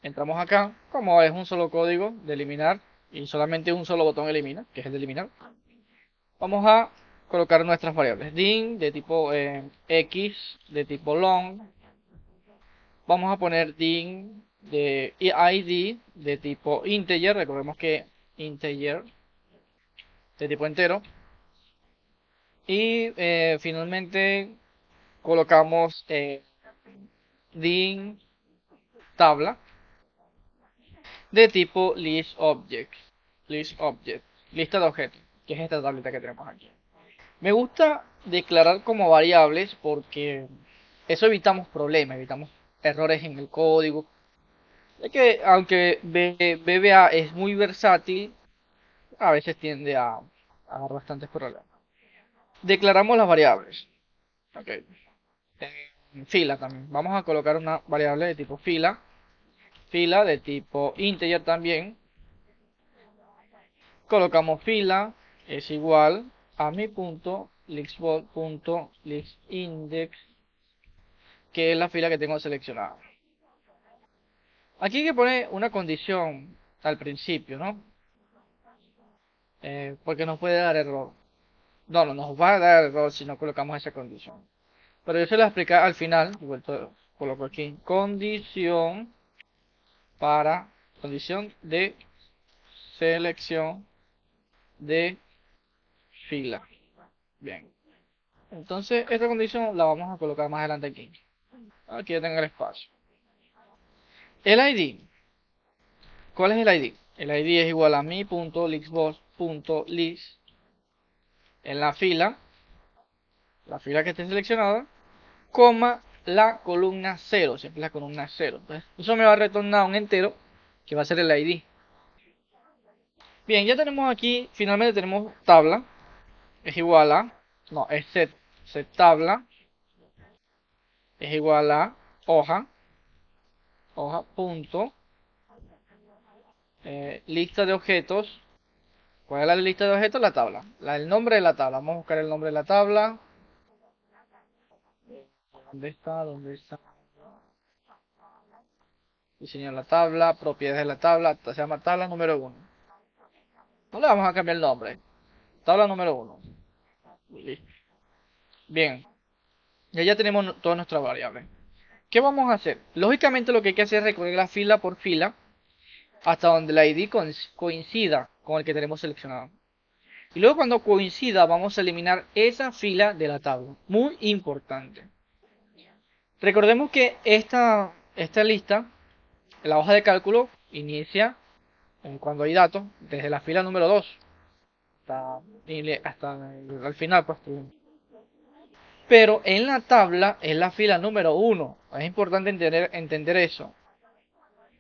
B: entramos acá, como es un solo código de eliminar y solamente un solo botón elimina, que es el de eliminar. Vamos a colocar nuestras variables. Din de tipo X, de tipo long. Vamos a poner din de id de tipo integer, recordemos que integer de tipo entero. Y finalmente colocamos din tabla de tipo list object, lista de objetos, que es esta tablita que tenemos aquí. Me gusta declarar como variables porque eso evitamos problemas, evitamos errores en el código. Ya que aunque VBA es muy versátil, a veces tiende a dar bastantes problemas. Declaramos las variables. Ok. En fila también. Vamos a colocar una variable de tipo fila. Fila de tipo integer también. Colocamos fila es igual a mi punto listBot.listindex, que es la fila que tengo seleccionada. Aquí hay que poner una condición al principio, ¿no? Porque nos puede dar error. No nos va a dar error si no colocamos esa condición. Pero yo se la explicar al final. Coloco aquí condición para condición de selección de fila. Bien. Entonces, esta condición la vamos a colocar más adelante aquí. Aquí ya tengo el espacio. El ID. ¿Cuál es el ID? El ID es igual a mi.listBox.list en la fila que esté seleccionada, coma la columna 0, siempre la columna 0. Entonces, eso me va a retornar un entero que va a ser el ID. Bien, ya tenemos aquí, finalmente tenemos tabla, es igual a, no, es set tabla, es igual a hoja, punto, lista de objetos. ¿Cuál es la lista de objetos? La tabla, el nombre de la tabla. Vamos a buscar el nombre de la tabla. ¿Dónde está? ¿Dónde está? Diseño de la tabla, propiedades de la tabla, se llama tabla número 1. No le vamos a cambiar el nombre. Tabla número 1. Listo. Bien, ya tenemos todas nuestras variables. ¿Qué vamos a hacer? Lógicamente lo que hay que hacer es recorrer la fila por fila hasta donde la ID coincida con el que tenemos seleccionado. Y luego cuando coincida vamos a eliminar esa fila de la tabla. Muy importante. Recordemos que esta lista, la hoja de cálculo, inicia cuando hay datos, desde la fila número 2 hasta al final, pues. Pero en la tabla es la fila número 1. Es importante entender eso.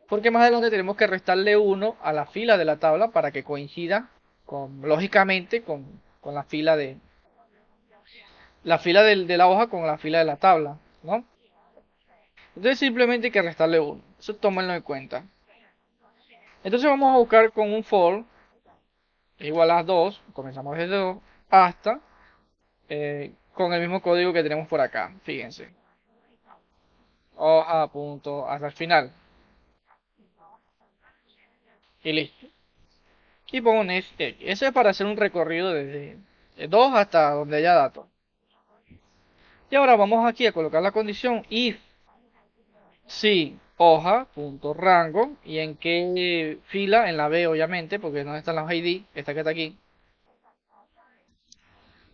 B: Porque más adelante tenemos que restarle 1 a la fila de la tabla para que coincida lógicamente con la fila de la hoja con la fila de la tabla, ¿no? Entonces simplemente hay que restarle 1. Eso tómenlo en cuenta. Entonces vamos a buscar con un for igual a 2. Comenzamos desde 2 hasta con el mismo código que tenemos por acá. Fíjense. Hoja, punto, hasta el final. Y listo. Y pongo next X. Eso es para hacer un recorrido desde 2 hasta donde haya datos. Y ahora vamos aquí a colocar la condición if si hoja punto rango y en qué fila, en la B obviamente, porque no están las ID, esta que está aquí,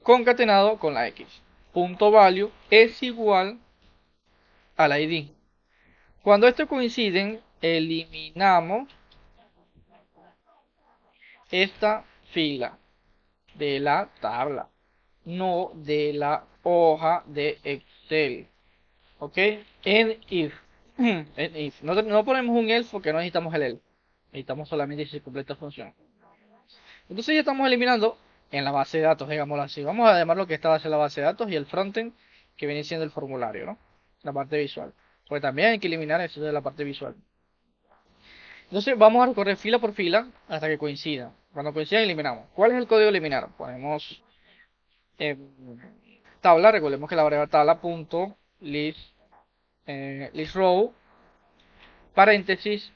B: concatenado con la X. Punto value es igual a la ID. Cuando estos coinciden, eliminamos esta fila de la tabla, no de la hoja de Excel. ¿Ok? En if. En if. No ponemos un else porque no necesitamos el else. Necesitamos solamente si se completa función. Entonces ya estamos eliminando en la base de datos, digámoslo así. Vamos a llamar lo que esta base la base de datos y el frontend que viene siendo el formulario, ¿no? La parte visual. Porque también hay que eliminar eso de la parte visual. Entonces vamos a recorrer fila por fila hasta que coincida. Cuando coincida eliminamos. ¿Cuál es el código de eliminar? Ponemos tabla, recordemos que la variable tabla punto list, list row, paréntesis,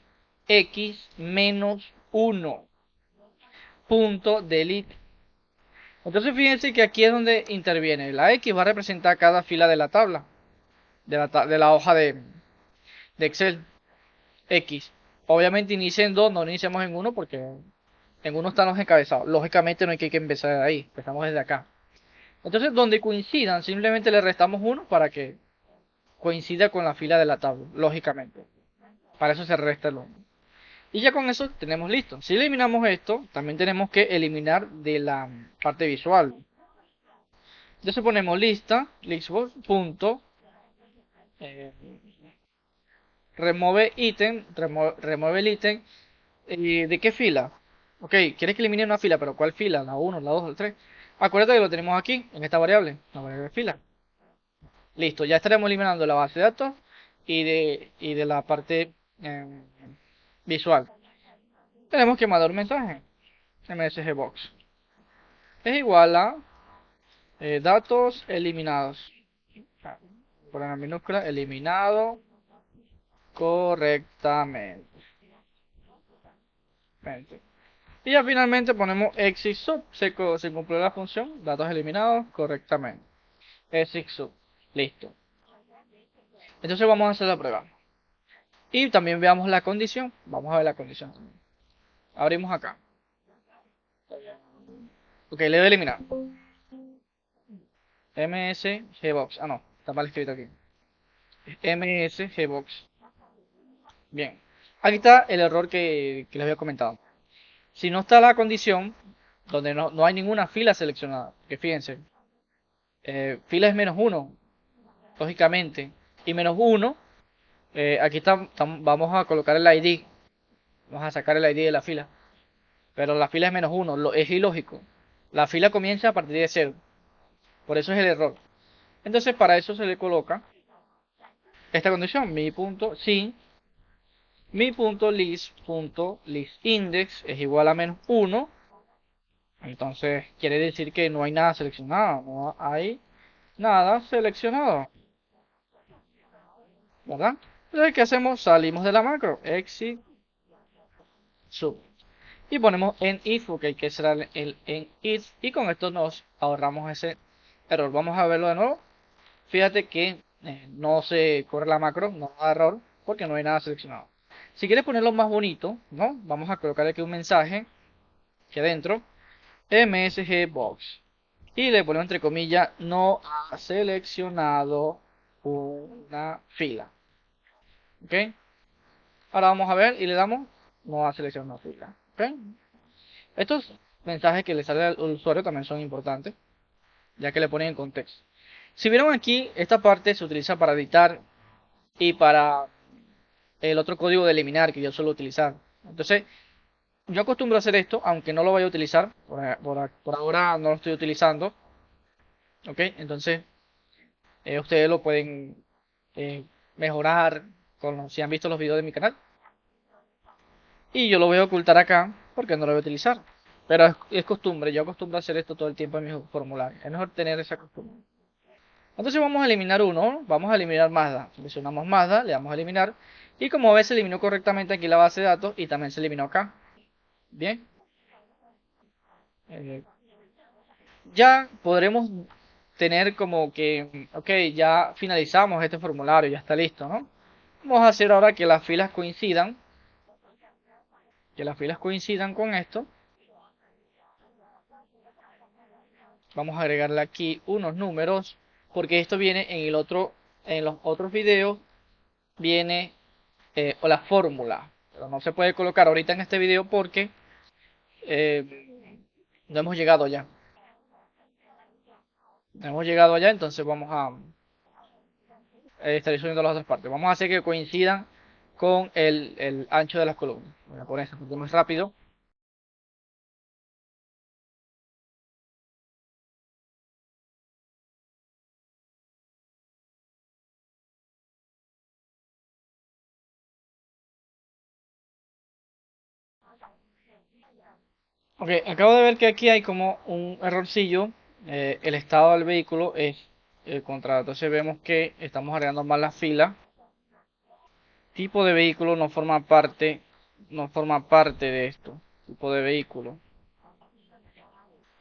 B: x menos 1, punto delete. Entonces fíjense que aquí es donde interviene. La X va a representar cada fila de la tabla, de la hoja de Excel. X. Obviamente inicia en 2, no iniciamos en 1 porque en 1 están los encabezados. Lógicamente no hay que empezar de ahí, empezamos desde acá. Entonces donde coincidan, simplemente le restamos 1 para que coincida con la fila de la tabla, lógicamente. Para eso se resta el 1. Y ya con eso tenemos listo. Si eliminamos esto, también tenemos que eliminar de la parte visual. Entonces ponemos lista, listbox, punto, eh, remove ítem, remove el ítem. ¿De qué fila? Ok, quieres que elimine una fila, pero ¿cuál fila? La 1, la 2, la 3. Acuérdate que lo tenemos aquí, en esta variable, la variable fila. Listo, ya estaremos eliminando la base de datos y de la parte visual. Tenemos que mandar un mensaje. msgbox es igual a datos eliminados. Poner en minúscula, eliminado correctamente. Y ya finalmente ponemos exit sub. Se cumplió la función, datos eliminados correctamente. Exit sub. Listo. Entonces vamos a hacer la prueba. Y también veamos la condición. Vamos a ver la condición también. Abrimos acá. Ok, le doy a eliminar. msgbox. Ah, no, está mal escrito aquí. msgbox. Bien. Aquí está el error que les había comentado. Si no está la condición, donde no hay ninguna fila seleccionada, que fíjense, fila es -1, lógicamente, y -1, aquí vamos a colocar el ID, vamos a sacar el ID de la fila, pero la fila es -1, es ilógico, la fila comienza a partir de 0, por eso es el error. Entonces para eso se le coloca esta condición, mi.list.listindex es igual a -1. Entonces quiere decir que no hay nada seleccionado, no hay nada seleccionado, ¿verdad? Entonces, ¿qué hacemos? Salimos de la macro, exit sub, y ponemos en if, ok, que será el en if, y con esto nos ahorramos ese error. Vamos a verlo de nuevo. Fíjate que no se corre la macro, no da error, porque no hay nada seleccionado. Si quieres ponerlo más bonito, ¿no? Vamos a colocar aquí un mensaje que adentro, msgbox. Y le ponemos entre comillas, no ha seleccionado una fila. ¿Ok? Ahora vamos a ver y le damos, no ha seleccionado una fila. ¿Ok? Estos mensajes que le salen al usuario también son importantes, ya que le ponen en contexto. Si vieron aquí, esta parte se utiliza para editar y para el otro código de eliminar que yo suelo utilizar. Entonces, yo acostumbro a hacer esto, aunque no lo vaya a utilizar, por ahora no lo estoy utilizando. ¿Ok? Entonces, ustedes lo pueden eh, mejorar si han visto los videos de mi canal. Y yo lo voy a ocultar acá porque no lo voy a utilizar. Pero es costumbre, yo acostumbro a hacer esto todo el tiempo en mis formularios. Es mejor tener esa costumbre. Entonces vamos a eliminar uno, vamos a eliminar Mazda. Seleccionamos Mazda, le damos a eliminar. Y como ves, se eliminó correctamente aquí la base de datos y también se eliminó acá. Bien. Eh, ya podremos tener como que, ok, ya finalizamos este formulario, ya está listo, ¿no? Vamos a hacer ahora que las filas coincidan con esto. Vamos a agregarle aquí unos números, porque esto viene en los otros videos viene o la fórmula, pero no se puede colocar ahorita en este video porque no hemos llegado ya. No hemos llegado allá, entonces vamos a estar subiendo las otras partes. Vamos a hacer que coincidan con el ancho de las columnas. Voy a poner esto un poco más rápido. Ok, acabo de ver que aquí hay como un errorcillo. El estado del vehículo es el contrato. Entonces vemos que estamos agregando mal la fila. Tipo de vehículo no forma parte de esto. Tipo de vehículo.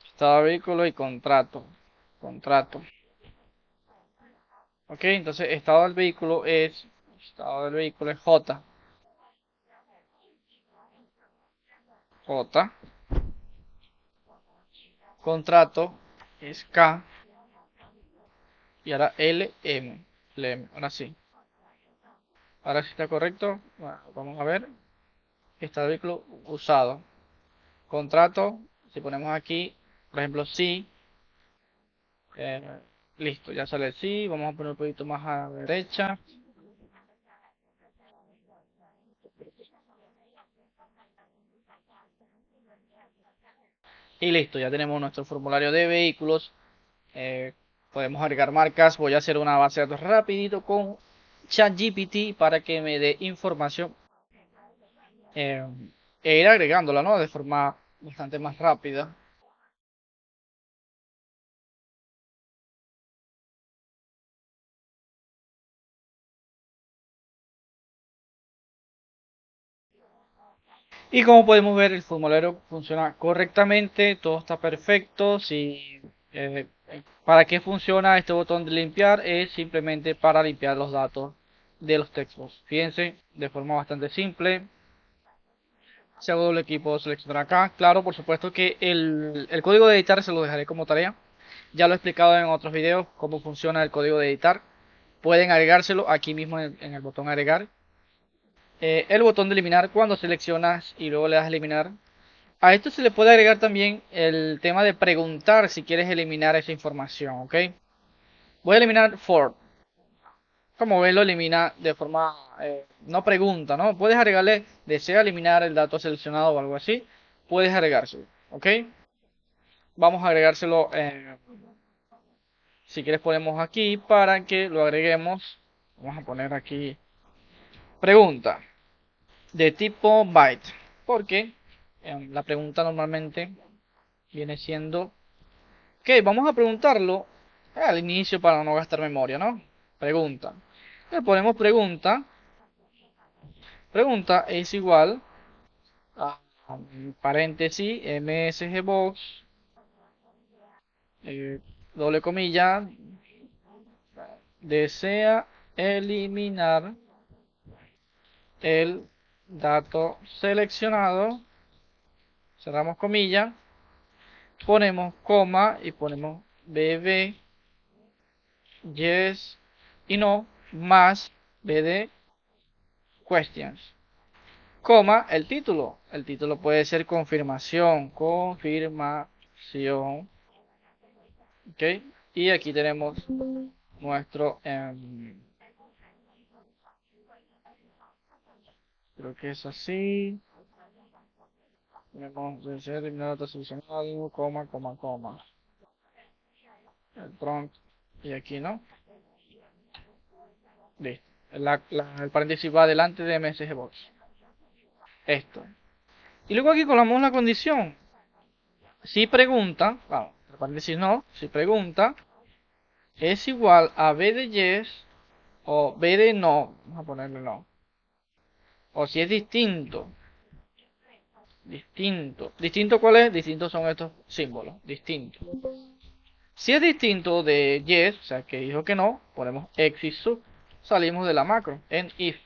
B: Estado de vehículo y contrato. Contrato. Ok, entonces estado del vehículo es J. J. Contrato es K. Y ahora LM. LM. Ahora sí. Ahora sí está correcto. Bueno, vamos a ver. Estado del vehículo usado. Contrato. Si ponemos aquí, por ejemplo, sí. Listo, ya sale el sí. Vamos a poner un poquito más a la derecha. Y listo, ya tenemos nuestro formulario de vehículos. Eh, Podemos agregar marcas. Voy a hacer una base de datos rapidito con ChatGPT para que me dé información eh, e ir agregándola, ¿no? De forma bastante más rápida. Y como podemos ver, el formulario funciona correctamente, todo está perfecto. ¿Para qué funciona este botón de limpiar? Es simplemente para limpiar los datos de los textos. Fíjense, de forma bastante simple. Si hago doble clic puedo seleccionar acá. Claro, por supuesto que el código de editar se lo dejaré como tarea. Ya lo he explicado en otros videos cómo funciona el código de editar. Pueden agregárselo aquí mismo en el botón agregar. El botón de eliminar cuando seleccionas y luego le das a eliminar. A esto se le puede agregar también el tema de preguntar si quieres eliminar esa información, ¿ok? Voy a eliminar for. Como ven, lo elimina de forma, no pregunta, ¿no? Puedes agregarle, desea eliminar el dato seleccionado o algo así. Puedes agregárselo, ¿ok? Vamos a agregárselo, si quieres ponemos aquí para que lo agreguemos. Vamos a poner aquí pregunta de tipo byte. Porque la pregunta normalmente viene siendo. Ok, vamos a preguntarlo al inicio para no gastar memoria, ¿no? Pregunta. Le ponemos pregunta. Pregunta es igual a paréntesis msgbox eh, doble comilla desea eliminar el dato seleccionado. Cerramos comilla. Ponemos coma y ponemos bb yes y no más bd questions, coma, el título. El título puede ser confirmación, confirmación. Ok. Y aquí tenemos nuestro, creo que es así. Tenemos deseo eliminar datos seleccionados, coma. El prompt. Y aquí, ¿no? Listo. El paréntesis va delante de MSGBox. Esto. Y luego aquí colocamos la condición. Si pregunta, vamos, el paréntesis no, si pregunta es igual a B de yes o B de no. Vamos a ponerle no. O si es distinto. Distinto. ¿Distinto cuál es? Distintos son estos símbolos. Distinto. Si es distinto de yes, o sea que dijo que no, ponemos exit sub. Salimos de la macro. En if.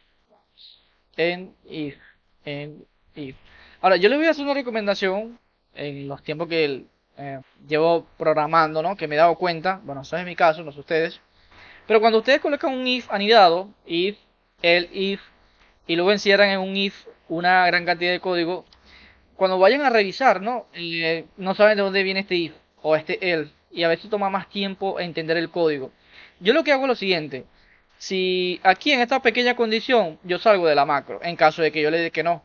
B: En if. En if. Ahora, yo les voy a hacer una recomendación en los tiempos que llevo programando, ¿no? Que me he dado cuenta. Bueno, eso es mi caso, no sé ustedes. Pero cuando ustedes colocan un if anidado, if, el if, y luego encierran en un if una gran cantidad de código, cuando vayan a revisar, ¿no? No saben de dónde viene este if o este else, y a veces toma más tiempo entender el código. Yo lo que hago es lo siguiente. Si aquí en esta pequeña condición yo salgo de la macro, en caso de que yo le dé que no.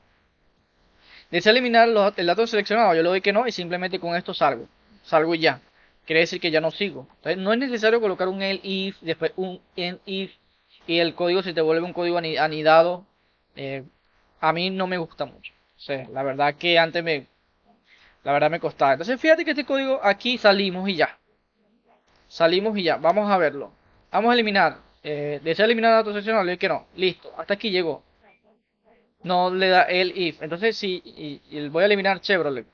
B: Deseo eliminar el dato seleccionado, yo le doy que no y simplemente con esto salgo. Salgo y ya. Quiere decir que ya no sigo. Entonces no es necesario colocar un el if, después un en if y el código se te vuelve un código anidado. A mí no me gusta mucho. O sea, la verdad que antes la verdad me costaba. Entonces fíjate que este código aquí salimos y ya. Salimos y ya. Vamos a verlo. Vamos a eliminar. Desea eliminar datos seleccionados, le doy que no. Listo. Hasta aquí llegó. No le da el if. Entonces si y voy a eliminar Chevrolet.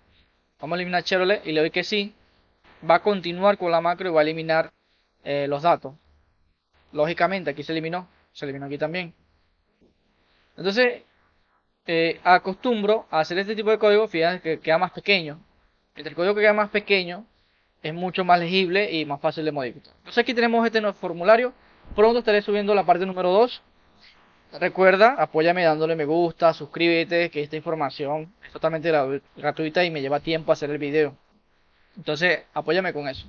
B: Vamos a eliminar Chevrolet y le doy que sí. Va a continuar con la macro y va a eliminar los datos. Lógicamente aquí se eliminó aquí también. Entonces acostumbro a hacer este tipo de código, fíjate que queda más pequeño. El código que queda más pequeño es mucho más legible y más fácil de modificar. Entonces aquí tenemos este nuevo formulario. Pronto estaré subiendo la parte número 2. Recuerda, apóyame dándole me gusta, suscríbete, que esta información es totalmente gratuita y me lleva tiempo hacer el video. Entonces, apóyame con eso.